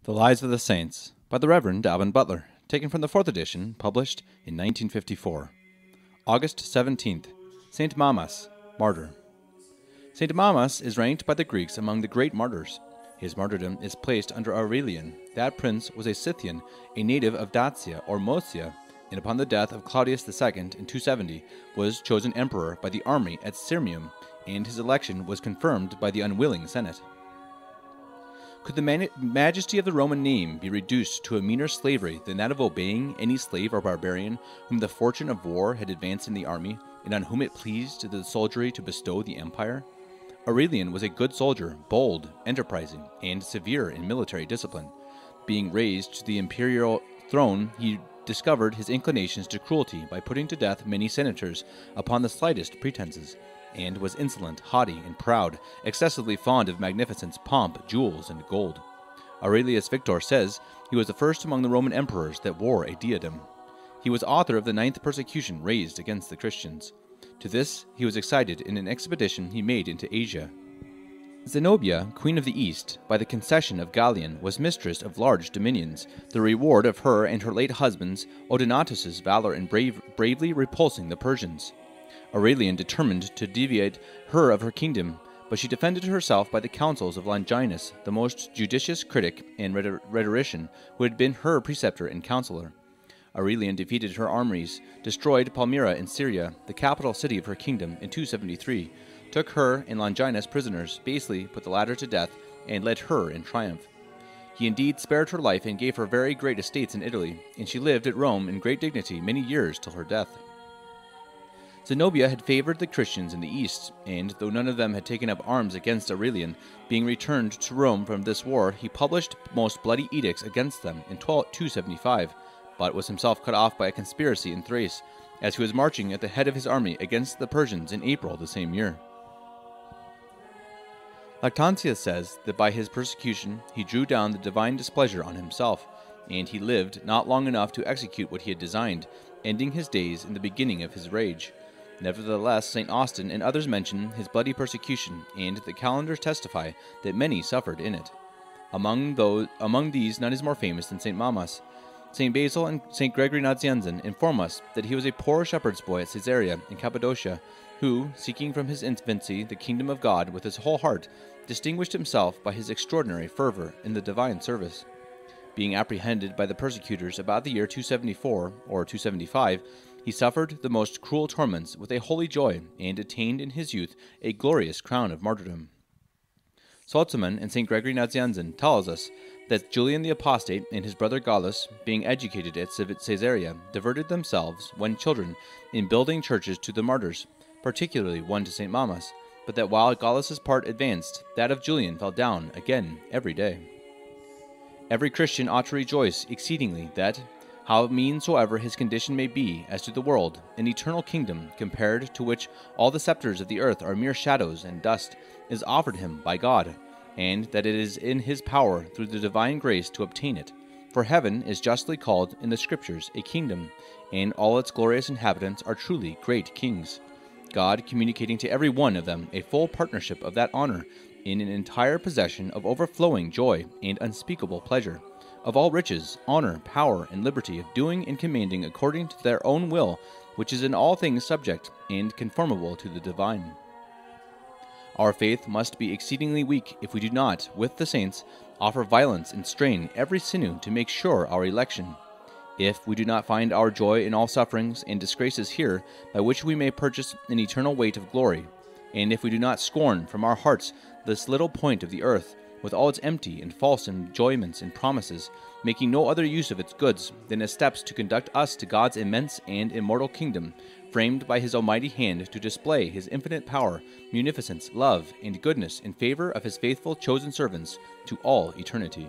The Lives of the Saints by the Reverend Alban Butler, taken from the 4th edition, published in 1954. August 17th, St. Mamas, Martyr. St. Mamas is ranked by the Greeks among the great martyrs. His martyrdom is placed under Aurelian. That prince was a Scythian, a native of Dacia or Moesia, and upon the death of Claudius II in 270 was chosen emperor by the army at Sirmium, and his election was confirmed by the unwilling Senate. Could the majesty of the Roman name be reduced to a meaner slavery than that of obeying any slave or barbarian whom the fortune of war had advanced in the army, and on whom it pleased the soldiery to bestow the empire? Aurelian was a good soldier, bold, enterprising, and severe in military discipline. Being raised to the imperial throne, he discovered his inclinations to cruelty by putting to death many senators upon the slightest pretenses, and was insolent, haughty, and proud, excessively fond of magnificence, pomp, jewels, and gold. Aurelius Victor says he was the first among the Roman emperors that wore a diadem. He was author of the 9th persecution raised against the Christians. To this he was excited in an expedition he made into Asia. Zenobia, queen of the East, by the concession of Gallian, was mistress of large dominions, the reward of her and her late husband's Odenatus's valor in bravely repulsing the Persians. Aurelian determined to deviate her of her kingdom, but she defended herself by the counsels of Longinus, the most judicious critic and rhetorician, who had been her preceptor and counselor. Aurelian defeated her armies, destroyed Palmyra in Syria, the capital city of her kingdom, in 273, took her and Longinus prisoners, basely put the latter to death, and led her in triumph. He indeed spared her life and gave her very great estates in Italy, and she lived at Rome in great dignity many years till her death. Zenobia had favored the Christians in the East, and, though none of them had taken up arms against Aurelian, being returned to Rome from this war, he published most bloody edicts against them in 275, but was himself cut off by a conspiracy in Thrace, as he was marching at the head of his army against the Persians in April the same year. Lactantius says that by his persecution he drew down the divine displeasure on himself, and he lived not long enough to execute what he had designed, ending his days in the beginning of his rage. Nevertheless, St. Austin and others mention his bloody persecution, and the calendars testify that many suffered in it. Among these, none is more famous than St. Mamas. St. Basil and St. Gregory Nazianzen inform us that he was a poor shepherd's boy at Caesarea in Cappadocia, who, seeking from his infancy the kingdom of God with his whole heart, distinguished himself by his extraordinary fervor in the divine service. Being apprehended by the persecutors about the year 274 or 275, he suffered the most cruel torments with a holy joy, and attained in his youth a glorious crown of martyrdom. Salzmann and St. Gregory Nazianzen tells us that Julian the Apostate and his brother Gallus, being educated at Caesarea, diverted themselves, when children, in building churches to the martyrs, particularly one to St. Mamas, but that while Gallus's part advanced, that of Julian fell down again every day. Every Christian ought to rejoice exceedingly that, how mean soever his condition may be as to the world, an eternal kingdom, compared to which all the scepters of the earth are mere shadows and dust, is offered him by God, and that it is in his power through the divine grace to obtain it. For heaven is justly called in the Scriptures a kingdom, and all its glorious inhabitants are truly great kings, God communicating to every one of them a full partnership of that honor, in an entire possession of overflowing joy and unspeakable pleasure, of all riches, honor, power, and liberty of doing and commanding according to their own will, which is in all things subject and conformable to the divine. Our faith must be exceedingly weak if we do not, with the saints, offer violence and strain every sinew to make sure our election. If we do not find our joy in all sufferings and disgraces here, by which we may purchase an eternal weight of glory, and if we do not scorn from our hearts this little point of the earth, with all its empty and false enjoyments and promises, making no other use of its goods than as steps to conduct us to God's immense and immortal kingdom, framed by his almighty hand to display his infinite power, munificence, love, and goodness in favor of his faithful chosen servants to all eternity.